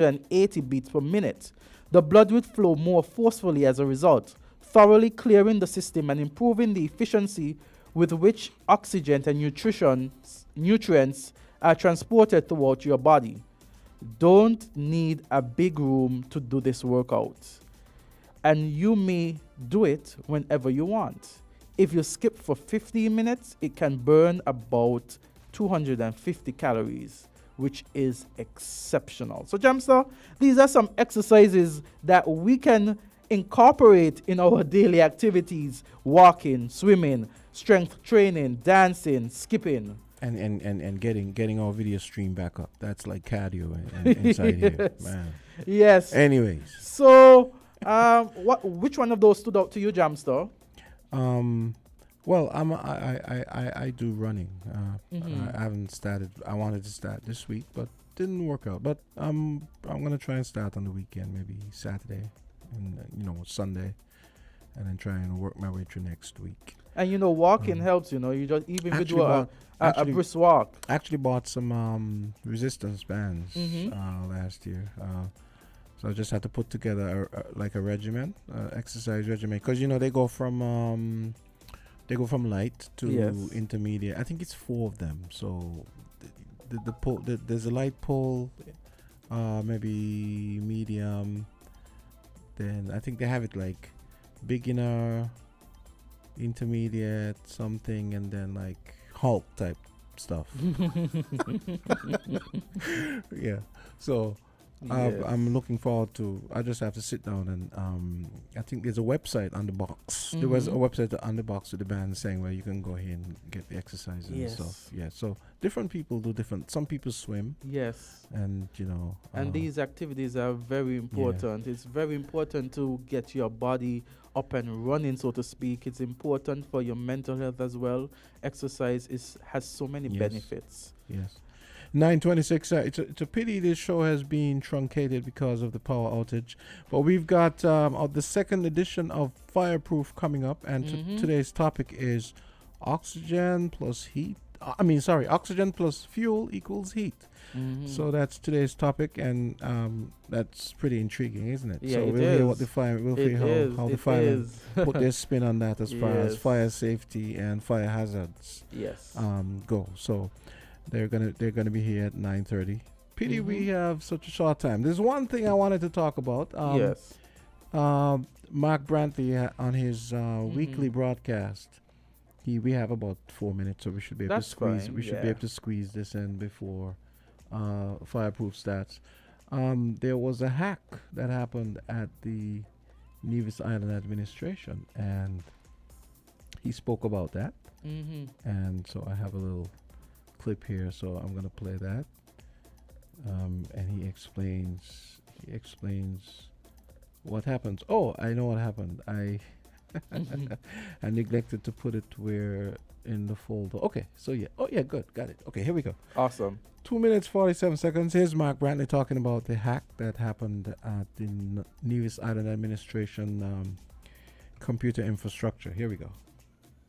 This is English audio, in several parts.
80 beats per minute. The blood would flow more forcefully as a result, thoroughly clearing the system and improving the efficiency with which oxygen and nutrients are transported throughout your body. Don't need a big room to do this workout, and you may do it whenever you want. If you skip for 15 minutes, it can burn about 250 calories, which is exceptional. So, Jamster, these are some exercises that we can incorporate in our daily activities: walking, swimming, strength training, dancing, skipping. And getting our video stream back up. That's like cardio inside here, man. Yes. Anyways. So, which one of those stood out to you, Jamster? Well, I do running. I haven't started. I wanted to start this week, but didn't work out. But I'm gonna try and start on the weekend, maybe Saturday, and Sunday, and then try and work my way through next week. And walking helps. You just even if you do a brisk walk. I actually bought some resistance bands last year. So I just had to put together a regimen, exercise regimen, because they go from light to intermediate. I think it's 4 of them. So there's a light pull, maybe medium. Then I think they have it like beginner, intermediate, something, and then like Hulk type stuff. Yeah. So I'm looking forward to. I just have to sit down and I think there's a website on the box. There was a website on the box with the band saying where you can go here and get the exercises and stuff. Yeah. So different people do different. Some people swim. Yes. And and these activities are very important. It's very important to get your body up and running, so to speak. It's important for your mental health as well. Exercise has so many benefits. Yes. 9:26. It's a pity this show has been truncated because of the power outage. But we've got the second edition of Fireproof coming up, and today's topic is oxygen plus heat. Oxygen plus fuel equals heat. So that's today's topic, and that's pretty intriguing, isn't it? Yeah, so we'll hear what the firemen how the firemen put their spin on that as far as fire safety and fire hazards go. So they're gonna be here at 9:30. Pity we have such a short time. There's one thing I wanted to talk about. Mark Brantley on his weekly broadcast. We have about 4 minutes, so we should be able to squeeze. We should be able to squeeze this in before Fireproof starts. There was a hack that happened at the Nevis Island administration, and he spoke about that. And so I have a little clip here, so I'm gonna play that. And he explains what happens. Oh, I know what happened. I neglected to put it where in the folder. Okay, so good, got it. Okay, here we go. Awesome. 2 minutes 47 seconds. Here's Mark Brantley talking about the hack that happened at the Nevis Island administration computer infrastructure. Here we go.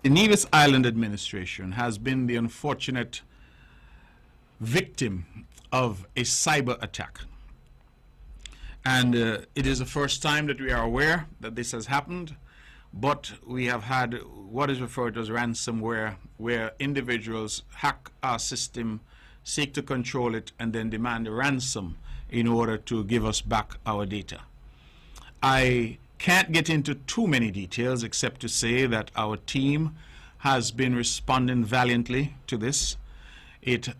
The Nevis Island administration has been the unfortunate victim of a cyber attack. And it is the first time that we are aware that this has happened, but we have had what is referred to as ransomware, where individuals hack our system, seek to control it, and then demand a ransom in order to give us back our data. I can't get into too many details except to say that our team has been responding valiantly to this.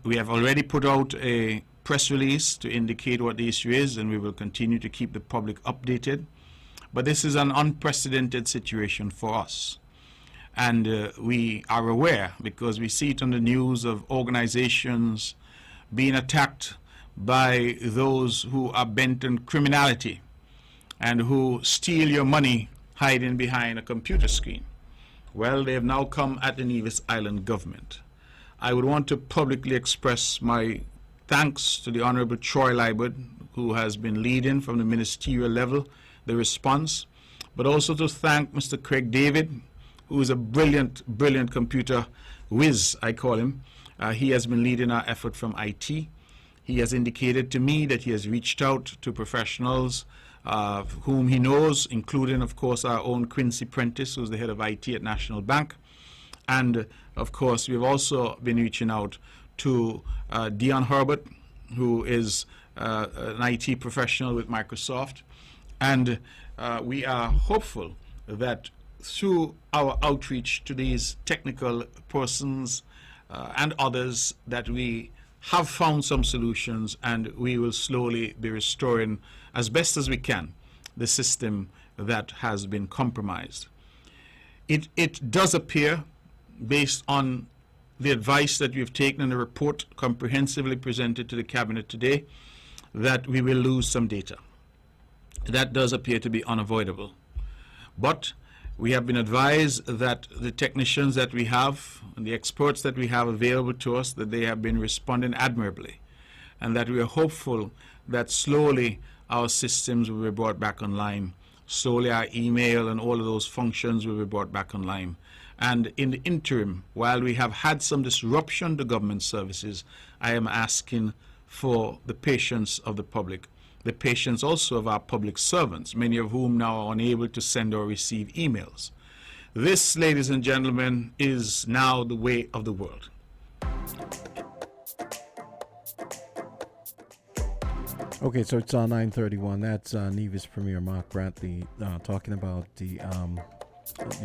We have already put out a press release to indicate what the issue is, and we will continue to keep the public updated. But this is an unprecedented situation for us. And we are aware, because we see it on the news, of organizations being attacked by those who are bent on criminality and who steal your money hiding behind a computer screen. Well, they have now come at the Nevis Island government. I would want to publicly express my thanks to the Honorable Troy Liebert, who has been leading from the ministerial level the response, but also to thank Mr. Craig David, who is a brilliant computer whiz, I call him. He has been leading our effort from IT. He has indicated to me that he has reached out to professionals whom he knows, including, of course, our own Quincy Prentice, who's the head of IT at National Bank. And, of course, we've also been reaching out to Dion Herbert, who is an IT professional with Microsoft. And we are hopeful that through our outreach to these technical persons and others, that we have found some solutions, and we will slowly be restoring as best as we can the system that has been compromised. It does appear, based on the advice that we've taken in the report comprehensively presented to the Cabinet today, that we will lose some data. That does appear to be unavoidable. But we have been advised that the technicians that we have and the experts that we have available to us, that they have been responding admirably, and that we are hopeful that slowly our systems will be brought back online. Slowly our email and all of those functions will be brought back online. And in the interim, while we have had some disruption to government services, I am asking for the patience of the public, the patience also of our public servants, many of whom now are unable to send or receive emails. This, ladies and gentlemen, is now the way of the world. Okay, so it's 9:31. That's Nevis Premier Mark Brantley talking about the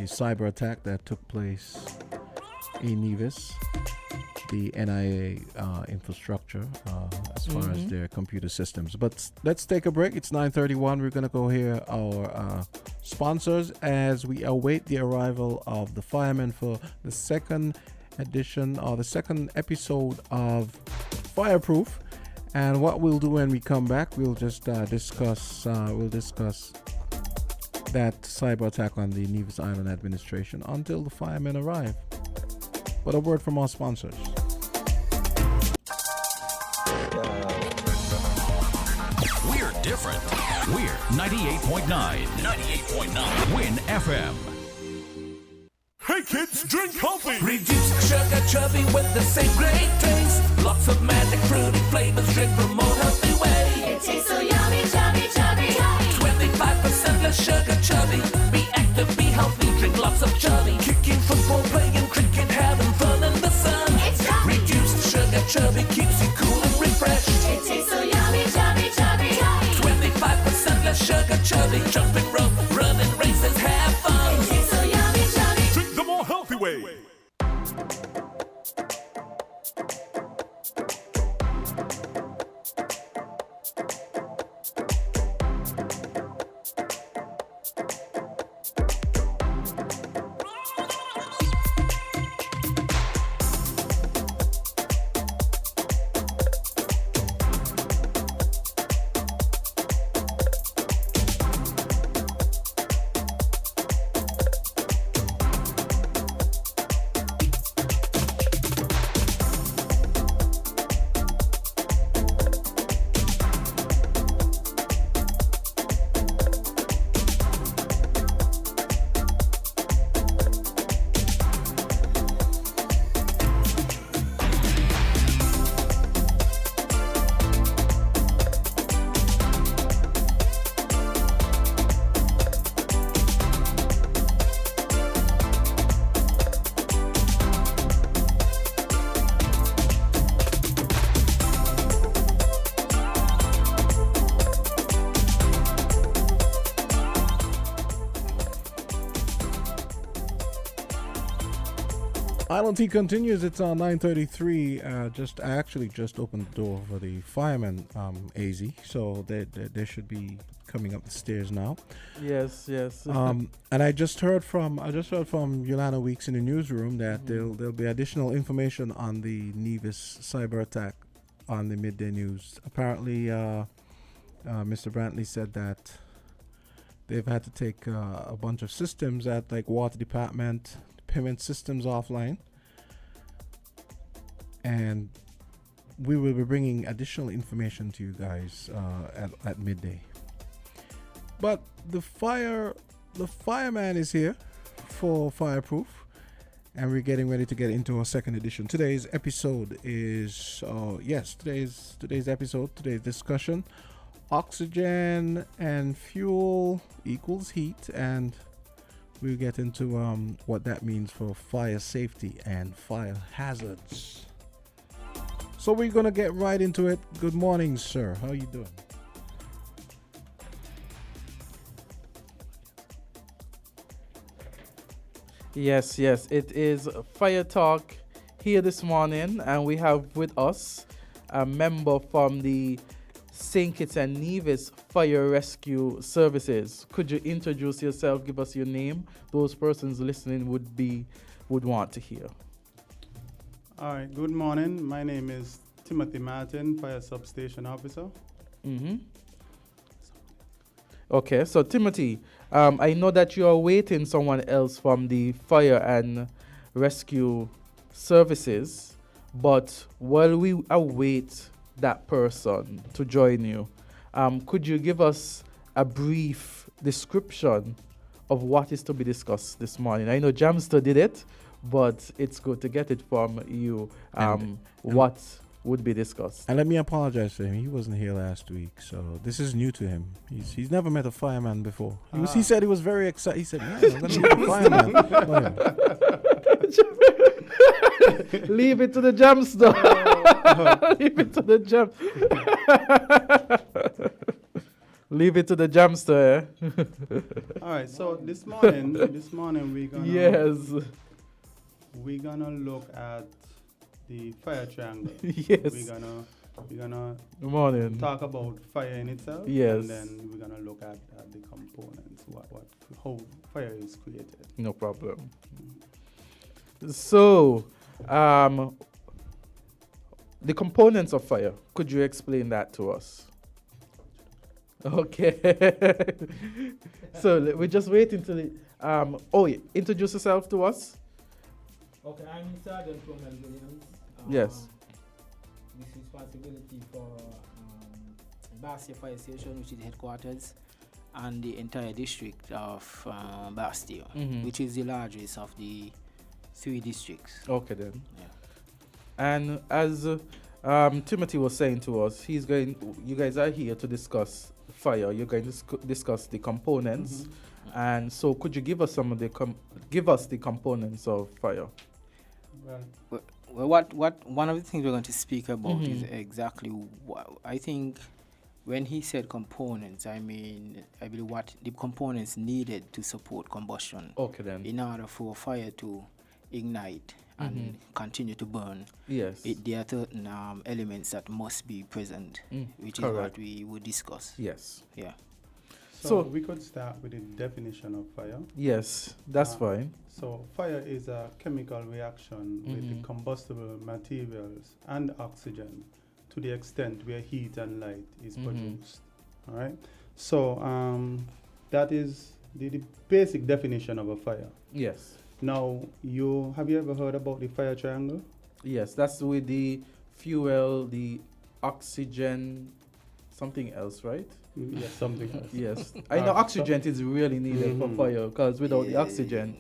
cyber attack that took place in Nevis, the NIA infrastructure as far as their computer systems. But let's take a break. It's 9:31. We're going to go hear our sponsors as we await the arrival of the firemen for the second edition or the second episode of Fireproof. And what we'll do when we come back, we'll just discuss that cyber attack on the Nevis Island administration until the firemen arrive. But a word from our sponsors. We're different. We're 98.9. 98.9. Win FM. Hey kids, drink healthy! Reduce sugar chubby with the same great taste. Lots of magic fruity flavors, drink from more healthy way. It tastes so yummy, chubby, chubby, chubby. 25% less sugar chubby. Be active, be healthy, drink lots of chubby. Kicking, football, playing cricket, having fun in the sun. It's chubby. Reduced sugar chubby keeps you cool and refreshed. It tastes so yummy, chubby, chubby, chubby. 25% less sugar chubby. Jumping rope, running races, have fun. It tastes so yummy, chubby. Drink the more healthy way! Island Tea continues. It's on 9:33. I actually just opened the door for the firemen, AZ. So they should be coming up the stairs now. Yes. And I just heard from Yolanda Weeks in the newsroom that there'll be additional information on the Nevis cyber attack on the midday news. Apparently, Mr. Brantley said that they've had to take a bunch of systems at like water department, payment systems offline, and we will be bringing additional information to you guys at midday. But the fireman is here for Fireproof, and we're getting ready to get into our second edition. Today's episode is, today's episode, today's discussion, oxygen and fuel equals heat, and we'll get into what that means for fire safety and fire hazards. So we're gonna get right into it. Good morning, sir. How are you doing? Yes, it is Fire Talk here this morning, and we have with us a member from the St. Kitts and Nevis Fire Rescue Services. Could you introduce yourself, give us your name? Those persons listening would want to hear. All right, good morning. My name is Timothy Martin, Fire Substation Officer. Okay, so Timothy, I know that you are waiting someone else from the Fire and Rescue Services, but while we await that person to join you, could you give us a brief description of what is to be discussed this morning? I know Jamster did it, but it's good to get it from you. What would be discussed? And let me apologize to him. He wasn't here last week, so this is new to him. He's never met a fireman before. He said he was very excited. He said, "Yeah, I'm gonna meet a fireman." Leave it to the Jamster. Leave it to the jam. Leave it to the Jamster. All right, so this morning we're gonna we're gonna look at the fire triangle. Yes. We're gonna Good morning. talk about fire in itself. Yes. And then we're gonna look at the components, how fire is created. No problem. So, the components of fire. Could you explain that to us? Okay. So we're just waiting to the. Introduce yourself to us. Okay, I'm Sergeant Roman Williams. Yes. This responsibility for Bastia Fire Station, which is headquarters, and the entire district of Bastia, which is the largest of the 3 districts. Okay then. Yeah. And as Timothy was saying to us, you guys are here to discuss fire. You're going to discuss the components. And so could you give us the components of fire? Well, what one of the things we're going to speak about is exactly what I think. When he said components, I believe what the components needed to support combustion. Okay then. In order for fire to ignite and continue to burn. Yes. There are certain elements that must be present, which correct. is what we would discuss. Yes. Yeah. So we could start with the definition of fire. Yes, that's fine. So fire is a chemical reaction with the combustible materials and oxygen to the extent where heat and light is produced. All right. So that is the basic definition of a fire. Yes. Now, have you ever heard about the fire triangle? Yes, that's with the fuel, the oxygen, something else, right? Yes, something else. Yes. I know oxygen is really needed for fire, because without the oxygen,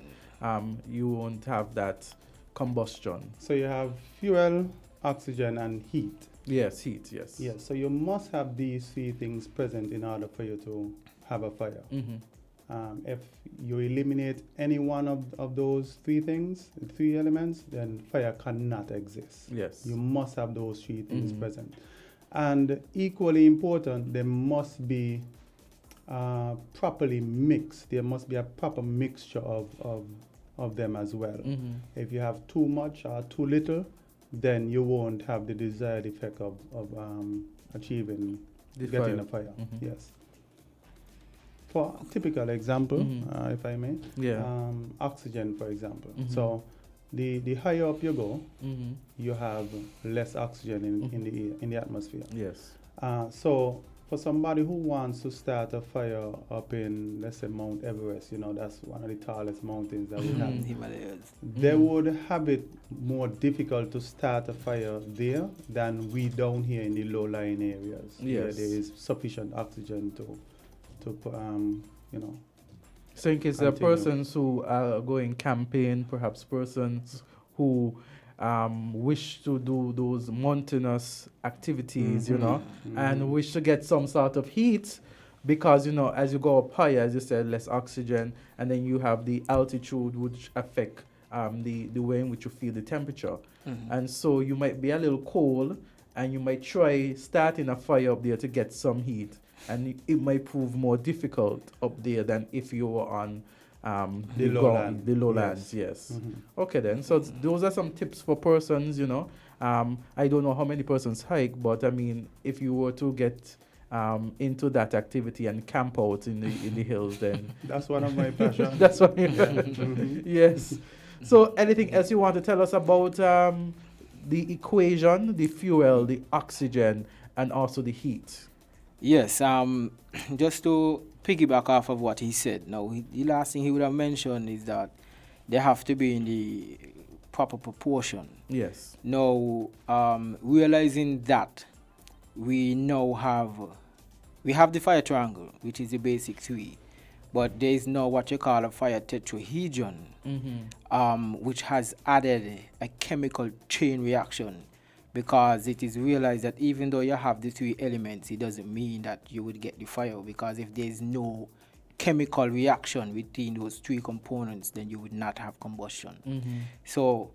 you won't have that combustion. So you have fuel, oxygen, and heat. Yes, heat, yes. Yes, so you must have these 3 things present in order for you to have a fire. If you eliminate any one of those 3 things, 3 elements, then fire cannot exist. Yes. You must have those 3 things present. And equally important, they must be properly mixed. There must be a proper mixture of them as well. If you have too much or too little, then you won't have the desired effect of achieving getting a fire. Yes. For a typical example, if I may, oxygen, for example. So the higher up you go, you have less oxygen in the air, in the atmosphere. Yes. So for somebody who wants to start a fire up in, let's say, Mount Everest, that's one of the tallest mountains that we have. Himalayas. They would have it more difficult to start a fire there than we down here in the low-lying areas. Yes. Where there is sufficient oxygen to So in case there are continue. persons who are going camping, perhaps persons who wish to do those mountainous activities, you know, and wish to get some sort of heat, because, you know, as you go up higher, as you said, less oxygen, and then you have the altitude, which affect the way in which you feel the temperature. And so you might be a little cold, and you might try starting a fire up there to get some heat, and it might prove more difficult up there than if you were on The lowland. the lowlands, yes. Okay then, so those are some tips for persons, you know. I don't know how many persons hike, but I mean, if you were to get into that activity and camp out in the hills, then That's one of my passions. that's what yes. So anything else you want to tell us about the equation, the fuel, the oxygen, and also the heat? Yes, just to piggyback off of what he said. Now, the last thing he would have mentioned is that they have to be in the proper proportion. Yes. Now, realizing that we now have the fire triangle, which is the basic three, but there is now what you call a fire tetrahedron, which has added a chemical chain reaction, because it is realized that even though you have the three elements, it doesn't mean that you would get the fire, because if there's no chemical reaction between those three components, then you would not have combustion. So,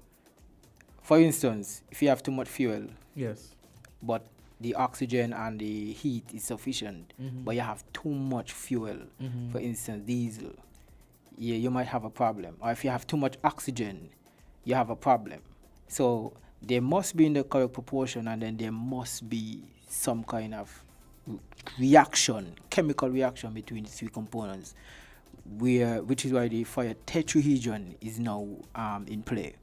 for instance, if you have too much fuel, Yes. but the oxygen and the heat is sufficient, but you have too much fuel, for instance, diesel, you might have a problem. Or if you have too much oxygen, you have a problem. So they must be in the correct proportion, and then there must be some kind of reaction, chemical reaction between the three components, which is why the fire tetrahedron is now in play.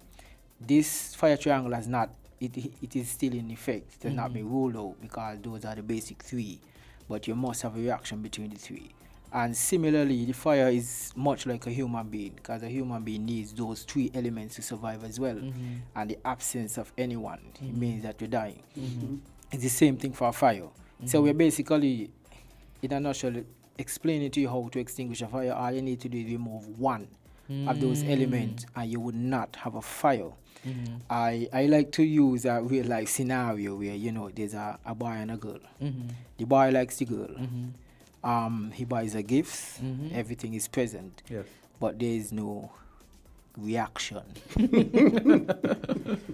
This fire triangle has not, it is still in effect. It has not been ruled out, because those are the basic three, but you must have a reaction between the three. And similarly, the fire is much like a human being, because a human being needs those three elements to survive as well. And the absence of any one, it means that you're dying. It's the same thing for a fire. So we're basically, in a nutshell, explaining to you how to extinguish a fire. All you need to do is remove one of those elements, and you would not have a fire. I like to use a real life scenario where, you know, there's a boy and a girl. The boy likes the girl. He buys her gifts. Everything is present. Yes. But there is no reaction.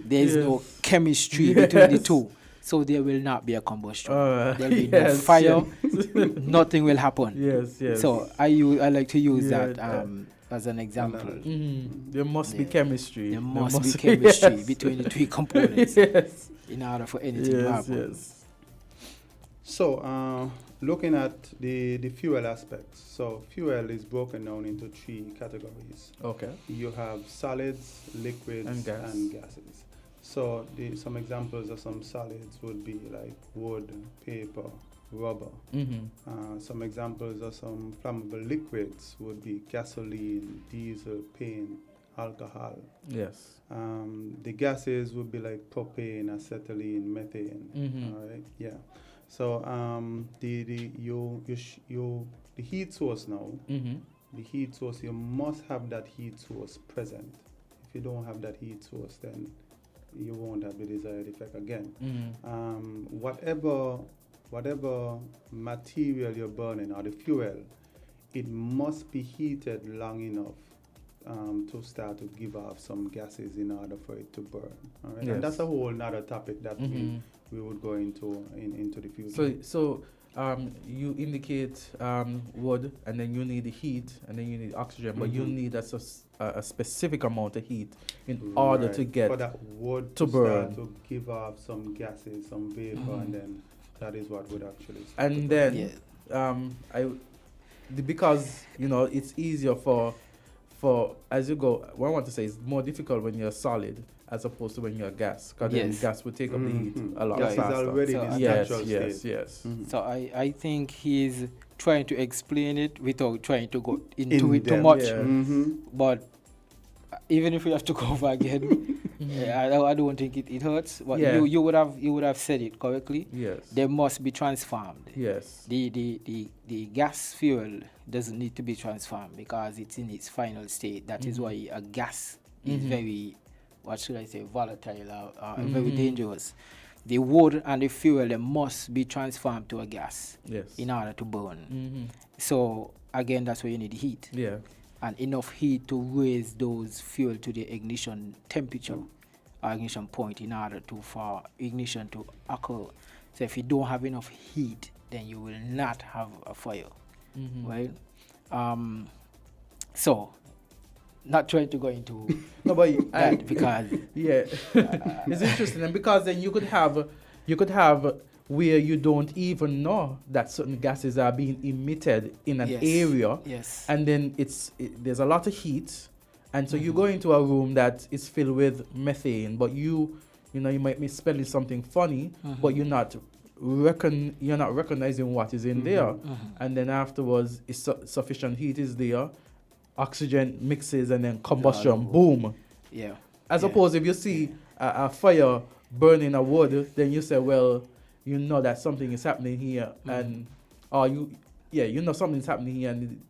There is no chemistry between the two. So there will not be a combustion. There will be no fire. Nothing will happen. Yes, yes. So I like to use that as an example. There must be chemistry. There must be chemistry between the three components Yes. in order for anything to happen. Yes. So, looking at the fuel aspects. So, fuel is broken down into three categories. Okay. You have solids, liquids, And gas. and gases. So, some examples of some solids would be like wood, paper, rubber. Some examples of some flammable liquids would be gasoline, diesel, paint, alcohol. Yes. The gases would be like propane, acetylene, methane. All right, yeah. So the heat source now. The heat source, you must have that heat source present. If you don't have that heat source, then you won't have the desired effect again. Whatever material you're burning or the fuel, it must be heated long enough to start to give off some gases in order for it to burn. All right? Yes. And that's a whole nother topic that we would go into the future. So you indicate wood, and then you need the heat, and then you need oxygen, but you need a specific amount of heat in order to get for that wood to burn. start to give off some gases, some vapor, and then that is what would actually start to And burn. then because you know it's easier for as you go. What I want to say is more difficult when you're solid as opposed to when you're gas, because then Yes. gas will take up the heat a lot Gas is faster. already So in its Yes, natural yes, state. yes. So I think he's trying to explain it without trying to go into In it too depth. much. Yeah. Mm-hmm. But even if we have to go over again, I don't think it hurts. But Yeah. you would have said it correctly. Yes. They must be transformed. Yes. The gas fuel doesn't need to be transformed because it's in its final state. That is why a gas is very, what should I say, volatile or very dangerous. The wood and the fuel, they must be transformed to a gas Yes. in order to burn. So again, that's why you need heat. Yeah. And enough heat to raise those fuel to the ignition temperature or ignition point in order for ignition to occur. So if you don't have enough heat, then you will not have a fire, right? So, not trying to go into No, but that because yeah, it's interesting, and because then you could have where you don't even know that certain gases are being emitted in an Yes. area, yes, and then there's a lot of heat, and so you go into a room that is filled with methane, but you might be smelling something funny, but you're not recognizing what is in there, and then afterwards sufficient heat is there, oxygen mixes, and then combustion, boom. yeah. As Yeah. opposed if you see a fire burning a wood, then you say, well, you know that something is happening here, and you know something's happening here, and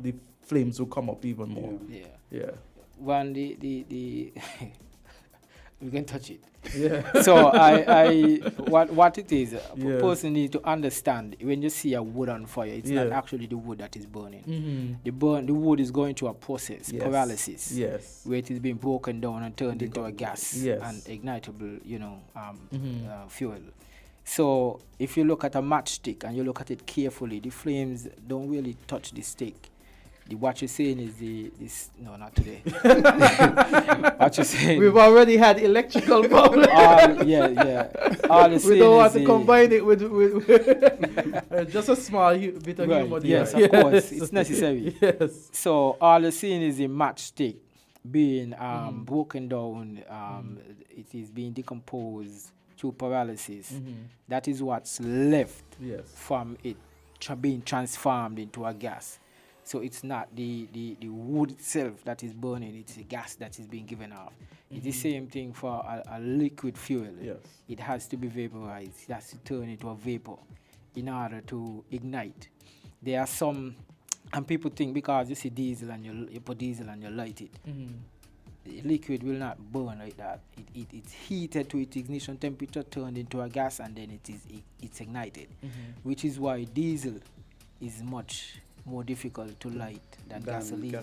the flames will come up even more. Yeah. Yeah. When the we can touch it. Yeah. So what it is, a Yes. person needs to understand when you see a wood on fire, it's not Yeah. actually the wood that is burning. Mm-hmm. The wood is going through a process, Yes. paralysis, Yes. where it is being broken down and turned into a gas Yes. and ignitable, fuel. So if you look at a matchstick and you look at it carefully, the flames don't really touch the stick. What you're saying is no, not today. What you're saying? We've already had electrical problems. Yeah. All the We don't want saying to is combine it with just a small bit of humor there. yes, of course, it's necessary. Yes. So all the scene is a matchstick being broken down. It is being decomposed through paralysis. That is what's left Yes. from it being transformed into a gas. So it's not the wood itself that is burning, it's the gas that is being given off. It's the same thing for a liquid fuel. Yes. It has to be vaporized. It has to turn into a vapor in order to ignite. There are some, and people think because you see diesel and you put diesel and you light it, the liquid will not burn like that. It's heated to its ignition temperature, turned into a gas, and then it's ignited, which is why diesel is much more difficult to light than gasoline.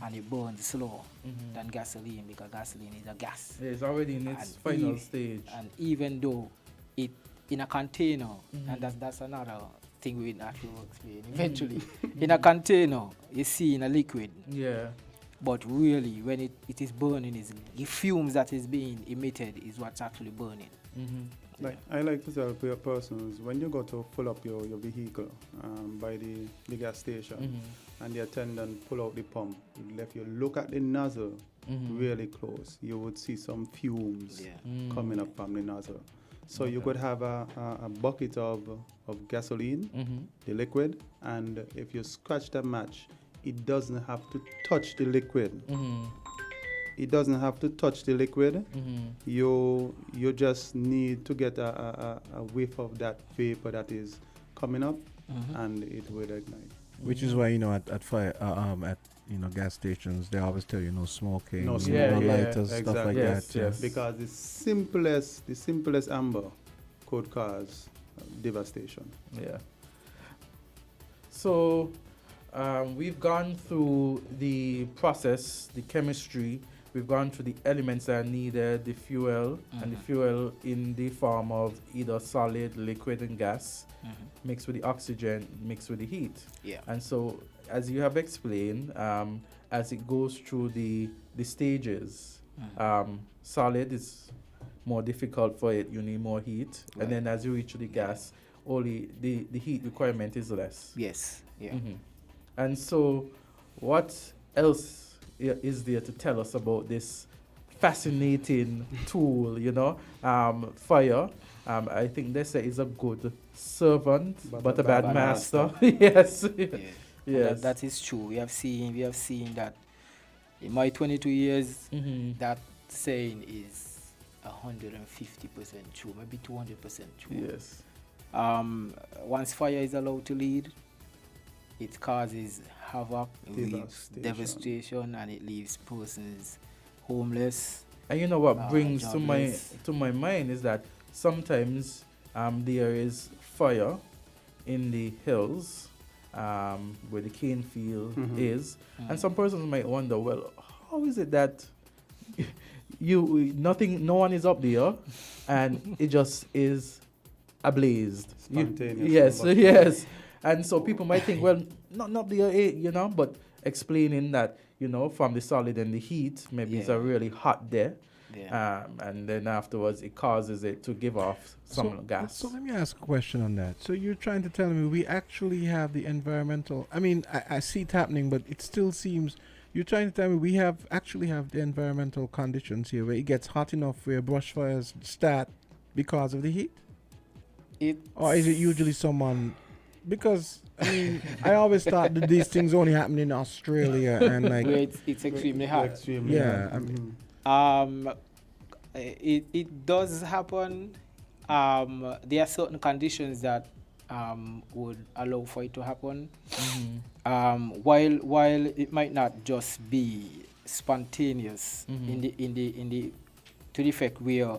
And it burns slower than gasoline because gasoline is a gas. It's already in its And final stage. And even though it in a container, and that's another thing we will explain eventually. In a container, you see in a liquid, Yeah. but really when it is burning, is the fumes that is being emitted is what's actually burning. Like I like to tell persons, when you go to pull up your vehicle by the gas station, and the attendant pull out the pump, if you look at the nozzle really close, you would see some fumes coming up from the nozzle. So you could have a bucket of gasoline, the liquid, and if you scratch the match, it doesn't have to touch the liquid. It doesn't have to touch the liquid. You just need to get a whiff of that vapor that is coming up, and it will ignite. Which is why at fire at gas stations they always tell you no smoking, No no smoking. lighters, stuff Exactly. like Yes, that. yes. Because the simplest amber could cause devastation. Yeah. So we've gone through the process, the chemistry. We've gone through the elements that are needed, the fuel, and the fuel in the form of either solid, liquid, and gas, mixed with the oxygen, mixed with the heat. Yeah. And so, as you have explained, as it goes through the stages, solid is more difficult for it. You need more heat, Right. and then as you reach the gas, only the heat requirement is less. Yes. Yeah. And so, what else is there to tell us about this fascinating tool? Fire. I think they say is a good servant, but a bad master. Yes. Yeah. And Yes. that is true. We have seen that in my 22 years, that saying is 150% true, maybe 200% true. Yes. Once fire is allowed to lead, it causes havoc, it leaves devastation, and it leaves persons homeless. And you know what brings jobless. to my mind is that sometimes there is fire in the hills where the cane field is, and some persons might wonder, well, how is it that no one is up there, and it just is ablazed? Spontaneous combustion. Yes. And so people might think, well, not up there, but explaining that, from the solid and the heat, maybe it's a really hot there. Yeah. And then afterwards it causes it to give off some gas. So let me ask a question on that. So you're trying to tell me we actually have the environmental, I mean, I see it happening, but it still seems, you're trying to tell me we actually have the environmental conditions here where it gets hot enough where brush fires start because of the heat? Or is it usually someone, because I mean, I always thought that these things only happen in Australia and like Where it's extremely hot. yeah, I mean, It does happen. There are certain conditions that would allow for it to happen. While it might not just be spontaneous in the to the effect where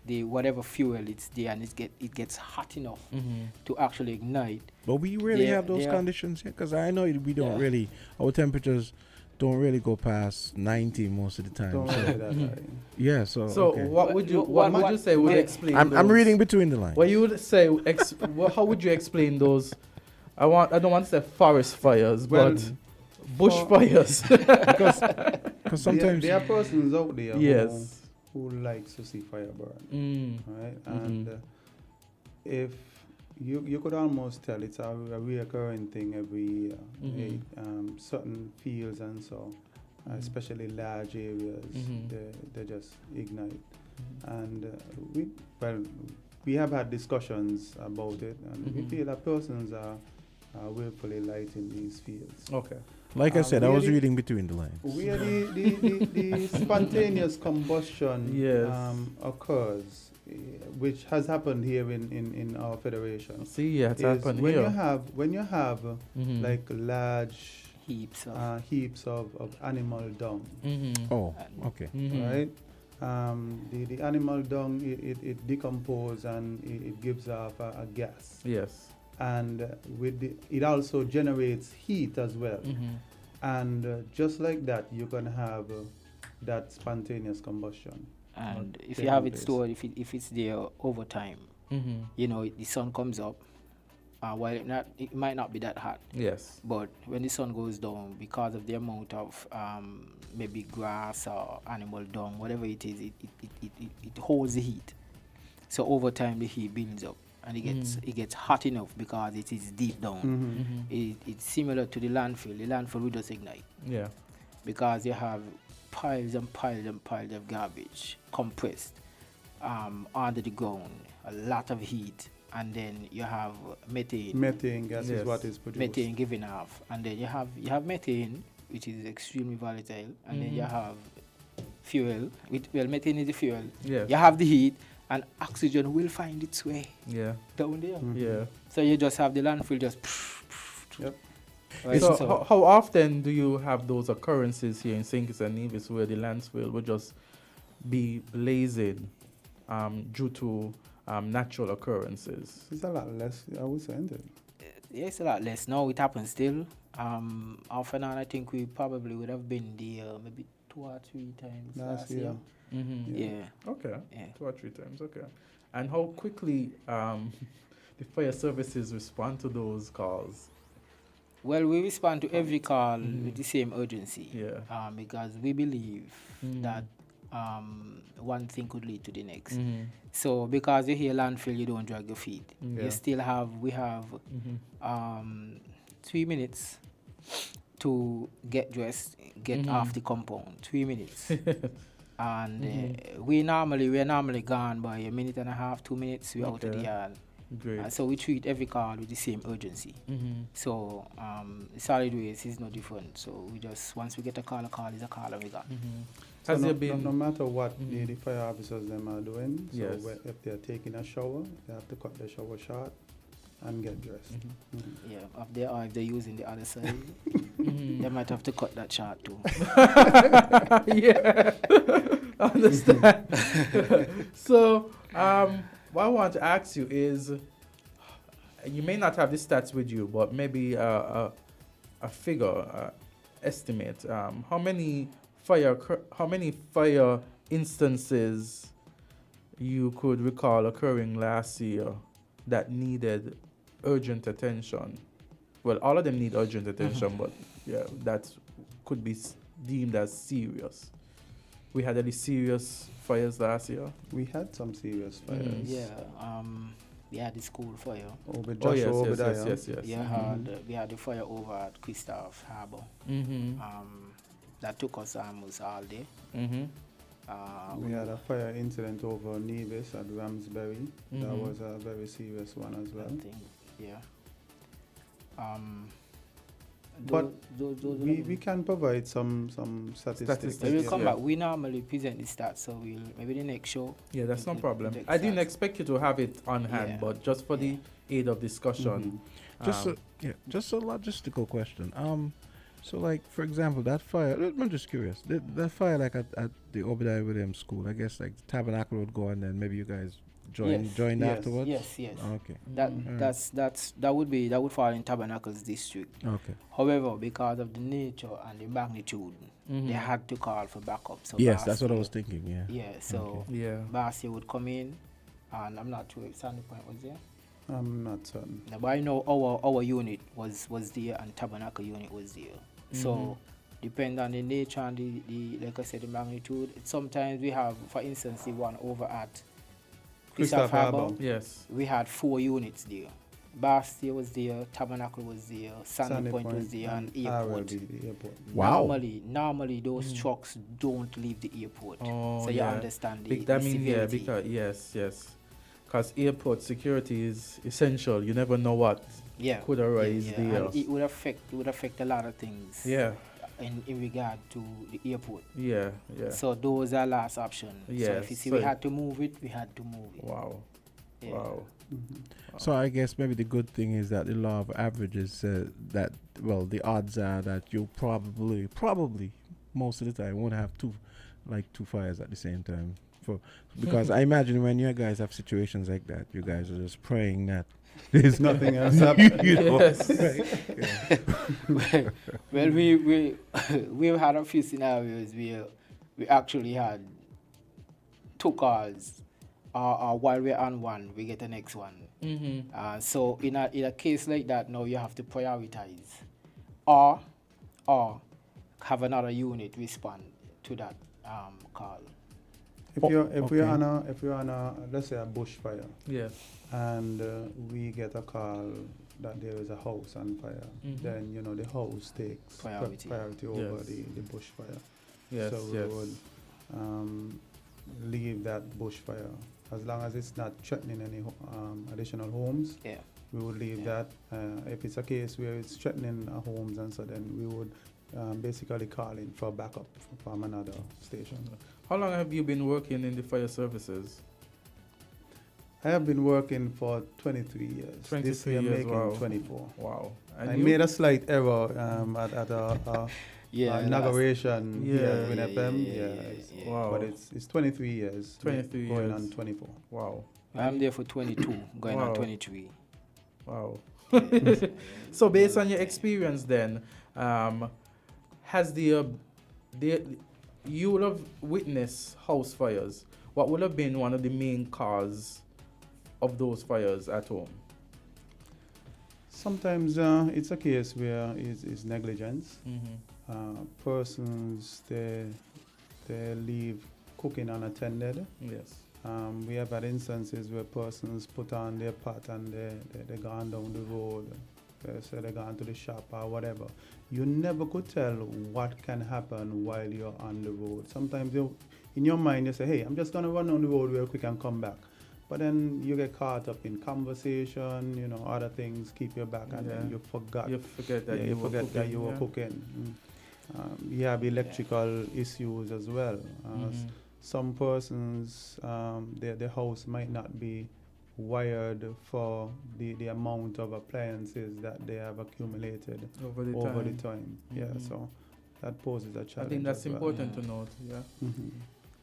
the whatever fuel it's there and it gets hot enough to actually ignite. but we really There- have those there- conditions here because I know we don't Yeah. really, our temperatures don't really go past 90 most of the time. Don't So, say that, right? yeah, so So okay. what would you say would explain I'm those? reading between the lines. What you would say? How would you explain those? I don't want to say forest fires, Well, but bush for- fires. Because sometimes there are persons out there Yes. who likes to see fire burn, Mm. right? And if you could almost tell it's a recurring thing every year. Certain fields and so, especially large areas, they just ignite. And we have had discussions about it, and we feel that persons are willfully lighting these fields. Okay. like I said, I was really- reading between the lines. Where the spontaneous combustion Yes. occurs, which has happened here in our federation, See, yeah, it's is happened when here. you have Mhm. like large Heaps of heaps of animal dung, Oh, okay. right? The animal dung it decomposes and it gives off a gas, Yes. and it also generates heat as well. And just like that, you can have that spontaneous combustion. and if taking you have it place. stored, if it's there over time, the sun comes up. While it might not be that hot, Yes. but when the sun goes down, because of the amount of maybe grass or animal dung, whatever it is, it holds the heat. So over time, the heat builds up, and it gets hot enough because it is deep down. It's similar to the landfill. The landfill will just ignite Yeah. because you have piles and piles and piles of garbage compressed under the ground, a lot of heat, and then you have methane. Methane gas Yes. is what is produced. Methane giving off, and then you have methane, which is extremely volatile, and then you have fuel. Methane is the fuel. Yes. You have the heat, and oxygen will find its way Yeah. down there. Yeah. So you just have the landfill just. Yep. Right, So, so how often do you have those occurrences here in St. Kitts and Nevis where the landfill will just be blazing due to natural occurrences? It's a lot less, I would say, isn't it? yeah, it's a lot less now. It happens still. Off and on, I think we probably would have been there maybe 2 or 3 times Last year. Mm-hmm. Yeah. Okay. Yeah. 2 or 3 times. Okay. And how quickly the fire services respond to those calls? Well, we respond to every call with the same urgency. Yeah. Because we believe that one thing could lead to the next. Mm-hmm. So because you hear landfill, you don't drag your feet. Yeah. We have 3 minutes to get dressed, get off the compound. 3 minutes. And we're normally gone by a minute and a half, 2 minutes. We're out of the Okay. yard. Great. So we treat every call with the same urgency. So solid waste is no different. So we just once we get a call is a call and we got. So Has no, there been? no matter what Mhm. the fire officers them are doing, so Yes. if they're taking a shower, they have to cut their shower short and get dressed. Mhm. Mhm. Yeah, if they're using the other side, Mhm. they might have to cut that short too. Yeah, understand. So, what I want to ask you is, you may not have the stats with you, but maybe a figure, estimate. How many fire instances you could recall occurring last year that needed urgent attention? Well, all of them need urgent attention, but yeah, that could be deemed as serious. We had any serious fires last year? We had some serious fires. Mhm. Yeah, we had the school fire. Over Oh yes, Joshua yes, Obadiah. yes. Yeah, we had the fire over at Christoph Harbour. Mm-hmm. That took us almost all day. Mm-hmm. We had a fire incident over Nevis at Ramsbury. That Mhm. was a very serious one as well. I think, yeah. But those We can provide some statistics. Statistics, when we yeah. come back, we normally present the stats, so we'll maybe the next show. Yeah, that's no the- problem. the I didn't stats. expect you to have it on hand, Yeah. but just for the aid of discussion. Just um, just a logistical question. So like for example, that fire. I'm just curious. That fire like at the Obadiah Williams School. I guess like Tabernacle would go and then maybe you guys joined Yes. afterwards. Yes. Okay. That Mm. that would fall in Tabernacles district. Okay. However, because of the nature and the magnitude, Mhm. they had to call for backup. So Yes, that's what I Basia- was thinking. Yeah. Yeah, so Yeah. Basia would come in, and I'm not sure if Sandy Point was there. I'm not certain. No, but I know our unit was there, and Tabernacle unit was there. So depend on the nature and the like I said, the magnitude. Sometimes we have, for instance, the one over at Christoph Harbour. Yes. We had 4 units there. Bastia was there, Tabernacle was there, Sandy Point was there, and airport. the airport. Wow. Normally those trucks don't leave the airport. Oh, So you yeah. understand the, That means yeah, severity. because yes. Because airport security is essential. You never know what yeah, could arise yeah. there. And it would affect a lot of things. Yeah. In regard to the airport. Yeah. So those are last option. So Yes, if you see so- we had to move it, we had to move it. Wow. Yeah. Wow. So I guess maybe the good thing is that the law of averages that the odds are that you probably most of the time won't have two fires at the same time. Because I imagine when you guys have situations like that, you guys are just praying that there's Nothing else happened. you know, Yes. Well, we've had a few scenarios where we actually had 2 calls, or while we're on one, we get the next one. Mm-hmm. So in a case like that, now you have to prioritize, or have another unit respond to that call. If you're okay. on a let's say a bushfire, Yes. and we get a call that there is a house on fire, Mhm. then the house takes Priority. over Yes. the bushfire. Yes. So we yes. would leave that bushfire as long as it's not threatening any additional homes. Yeah. We would leave that. If it's a case where it's threatening homes and so, then we would basically call in for backup from another station. How long have you been working in the fire services? I have been working for 23 years. 23 this year years, making wow. 24. Wow. I made a slight error at inauguration Yeah. here at Win Yeah, FM. yeah, Yes. yeah. Wow. But it's 23 years. 23 going years. on 24. Wow. I'm there for 22, going Wow. on 23. Wow. So based on your experience then, has you would have witnessed house fires. What would have been one of the main cause of those fires at home? Sometimes it's a case where it's negligence. Mm-hmm. Persons, they leave cooking unattended. Yes. We have had instances where persons put on their pot and they gone down the road. They say they gone to the shop or whatever. You never could tell what can happen while you're on the road. Sometimes in your mind you say, hey, I'm just going to run down the road real quick and come back. But then you get caught up in conversation, other things keep you back, and then you forget. You forget that you you were forget cooking. that you were yeah. cooking. You have electrical issues as well. Some persons, their house might not be wired for the amount of appliances that they have accumulated Over the over time. the time. Yeah, so that poses a I challenge. think that's as well. important to note. Yeah.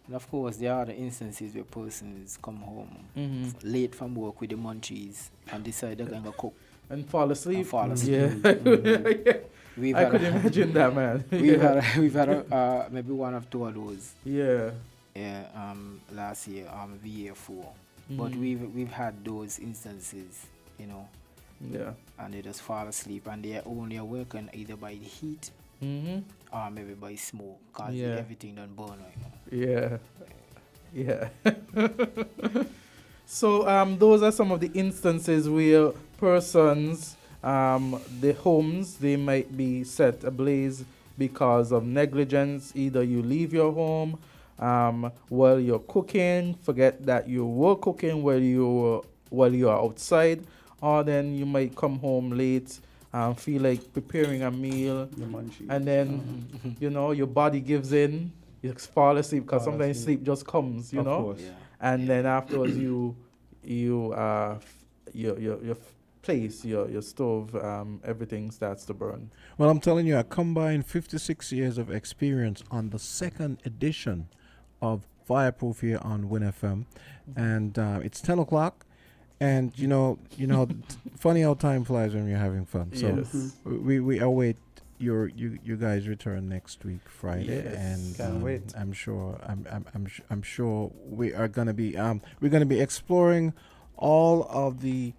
And of course, there are the instances where persons come home Mm-hmm. late from work with the munchies and decide they're going to cook. And fall asleep. And fall asleep. Yeah. We've I had could a- imagine that, man. we've had maybe one or two of those. Yeah. Yeah, last year, VA4. But we've had those instances, you know, Yeah. and they just fall asleep and they're only awakened either by the heat Mm-hmm. or maybe by smoke, because Yeah. everything done burn right now. Yeah. Yeah. So those are some of the instances where persons, the homes, they might be set ablaze because of negligence. Either you leave your home while you're cooking, forget that you were cooking while you are outside, or then you might come home late, feel like preparing a meal, The munchies. and then you know your body gives in, you fall asleep because Fall sometimes asleep. sleep just comes, you Of know, course. Yeah. and then afterwards your place, your stove, everything starts to burn. Well, I'm telling you, I combined 56 years of experience on the second edition of Fireproof here on Win FM, and it's 10 o'clock. And you know, funny how time flies when you're having fun. So Yes. we await you guys return next week Friday, Yes. and Can't wait. I'm sure we are gonna be we're gonna be exploring all of the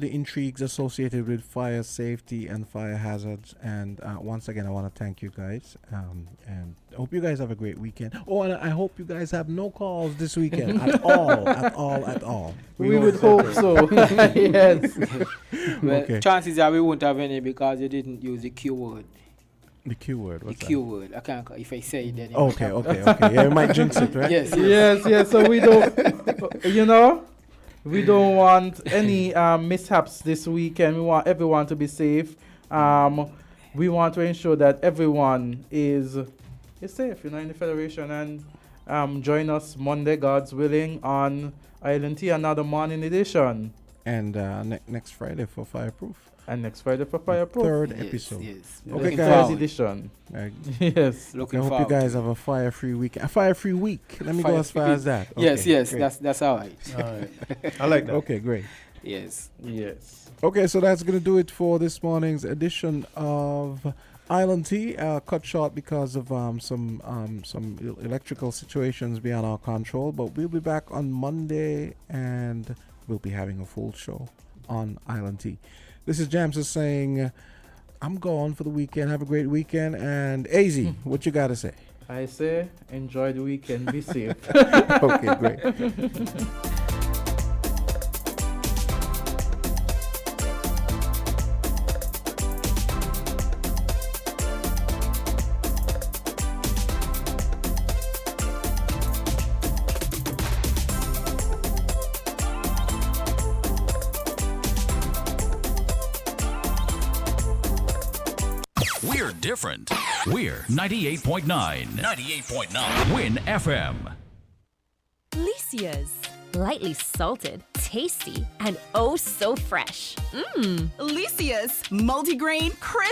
intrigues associated with fire safety and fire hazards. And once again, I want to thank you guys, and I hope you guys have a great weekend. Oh, and I hope you guys have no calls this weekend at all. We would hope so. Yes. Well, Okay. chances are we won't have any because you didn't use the Q word. The Q word. The What's Q word. I can't. If I say it, then it Okay. might have- Okay. Yeah, it might jinx it, right? Yes. Yes. Yes. So we don't, we don't want any mishaps this weekend. We want everyone to be safe. We want to ensure that everyone is safe, in the Federation. And join us Monday, God's willing, on Island Tea, another morning edition. And next Friday for Fireproof. And next Friday for Fireproof. Third Yes, episode. Yes. Okay, Looking guys. Third forward. edition. I Yes. Looking hope you forward guys to have a fire-free week. A fire-free week. Let me go as Fire-free far as that. Yes. Okay, Yes. great. That's all right. All right. I like that. Okay, great. Yes. Yes. Okay, so that's going to do it for this morning's edition of Island Tea. Cut short because of some electrical situations beyond our control, but we'll be back on Monday and we'll be having a full show on Island Tea. This is Jamses saying, I'm gone for the weekend. Have a great weekend. And AZ, what you got to say? I say, enjoy the weekend. Be safe. Okay, great. We're different. We're 98.9. 98.9. Win FM. Alicia's. Lightly salted, tasty, and oh so fresh. Alicia's multigrain crisp